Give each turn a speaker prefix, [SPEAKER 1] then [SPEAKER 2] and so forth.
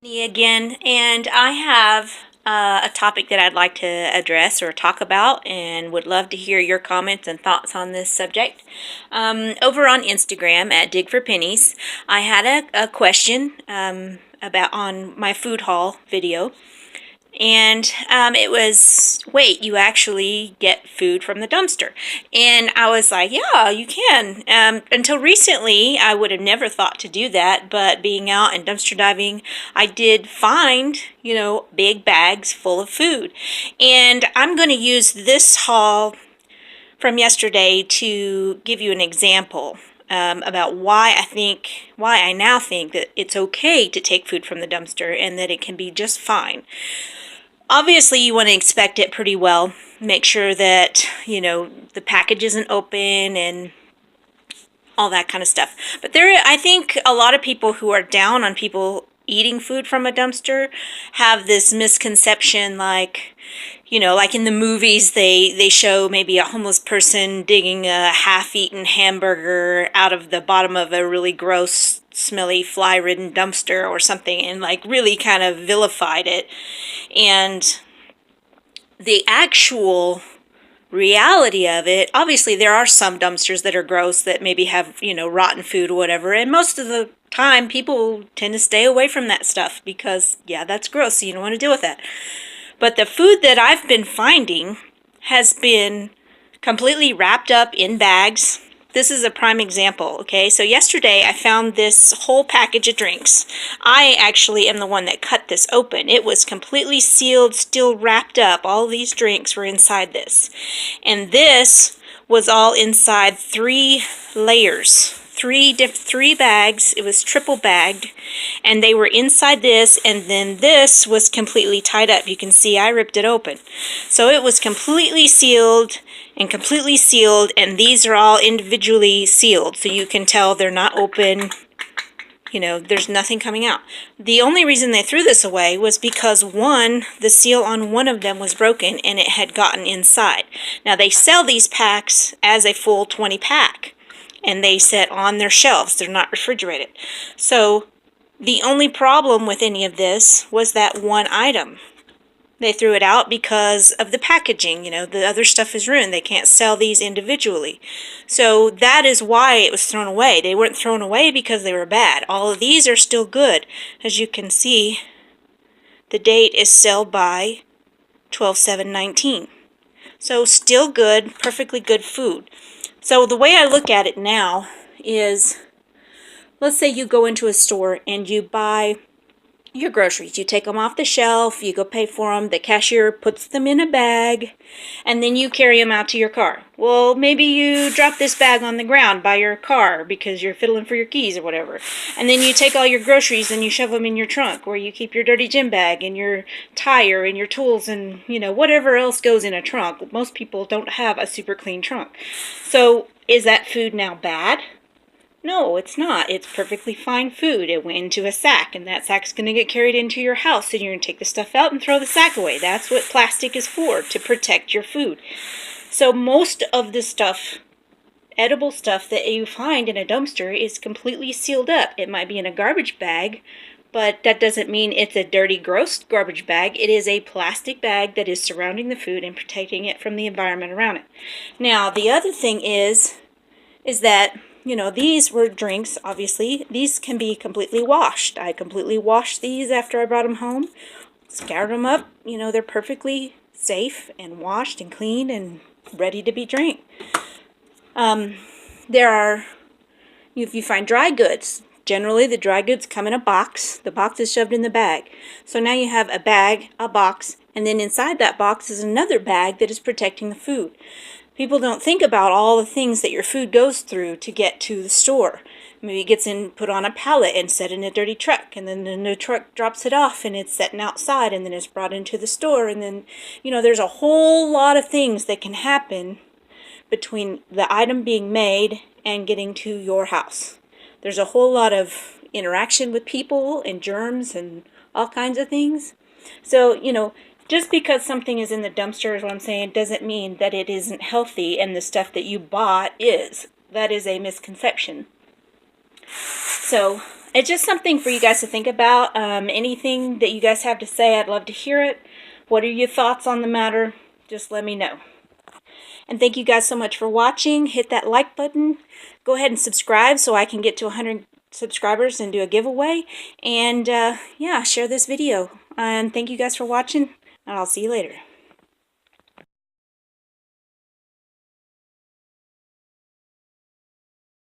[SPEAKER 1] Me again, and I have a topic that I'd like to address or talk about, and would love to hear your comments and thoughts on this subject. Over on Instagram at Dig for Pennies, I had a question about on my food haul video. And it was, wait, you actually get food from the dumpster. And I was like, yeah, you can. Until recently, I would have never thought to do that. But being out and dumpster diving, I did find, big bags full of food. And I'm going to use this haul from yesterday to give you an example. About why I now think that it's okay to take food from the dumpster and that it can be just fine. Obviously, you want to inspect it pretty well. Make sure that, the package isn't open and all that kind of stuff. But I think a lot of people who are down on people eating food from a dumpster have this misconception, like, like in the movies, they show maybe a homeless person digging a half-eaten hamburger out of the bottom of a really gross, smelly, fly-ridden dumpster or something, and like really kind of vilified it. And the actual reality of it, obviously there are some dumpsters that are gross that maybe have, rotten food or whatever, and most of the time people tend to stay away from that stuff because, yeah, that's gross, so you don't want to deal with that. But the food that I've been finding has been completely wrapped up in bags. This is a prime example, okay? So yesterday I found this whole package of drinks. I actually am the one that cut this open. It was completely sealed, still wrapped up. All these drinks were inside this. And this was all inside 3 layers. Three bags. It was triple bagged, and they were inside this, and then this was completely tied up. You can see I ripped it open. So it was completely sealed, and these are all individually sealed, so you can tell they're not open. There's nothing coming out. The only reason they threw this away was because the seal on one of them was broken and it had gotten inside. Now they sell these packs as a full 20 pack. And they sit on their shelves. They're not refrigerated. So the only problem with any of this was that one item. They threw it out because of the packaging. The other stuff is ruined. They can't sell these individually. So that is why it was thrown away. They weren't thrown away because they were bad. All of these are still good. As you can see, the date is sell by 12/7/19. So still good, perfectly good food. So the way I look at it now is, let's say you go into a store and you buy your groceries. You take them off the shelf, you go pay for them, the cashier puts them in a bag, and then you carry them out to your car. Well, maybe you drop this bag on the ground by your car because you're fiddling for your keys or whatever. And then you take all your groceries and you shove them in your trunk where you keep your dirty gym bag and your tire and your tools and, whatever else goes in a trunk. Most people don't have a super clean trunk. So is that food now bad? No, it's not. It's perfectly fine food. It went into a sack, and that sack's going to get carried into your house, and you're going to take the stuff out and throw the sack away. That's what plastic is for, to protect your food. So most of the stuff, edible stuff that you find in a dumpster is completely sealed up. It might be in a garbage bag, but that doesn't mean it's a dirty, gross garbage bag. It is a plastic bag that is surrounding the food and protecting it from the environment around it. Now, the other thing is that these were drinks, obviously. These can be completely washed. I completely washed these after I brought them home, scoured them up. They're perfectly safe and washed and clean and ready to be drank. If you find dry goods, generally the dry goods come in a box. The box is shoved in the bag. So now you have a bag, a box, and then inside that box is another bag that is protecting the food. People don't think about all the things that your food goes through to get to the store. Maybe it gets put on a pallet and set in a dirty truck, and then the truck drops it off and it's setting outside, and then it's brought into the store, and then, there's a whole lot of things that can happen between the item being made and getting to your house. There's a whole lot of interaction with people and germs and all kinds of things. So, just because something is in the dumpster, is what I'm saying, doesn't mean that it isn't healthy and the stuff that you bought is. That is a misconception. So, It's just something for you guys to think about. Anything that you guys have to say, I'd love to hear it. What are your thoughts on the matter? Just let me know. And thank you guys so much for watching. Hit that like button. Go ahead and subscribe so I can get to 100 subscribers and do a giveaway. And yeah, share this video. And thank you guys for watching. And I'll see you later.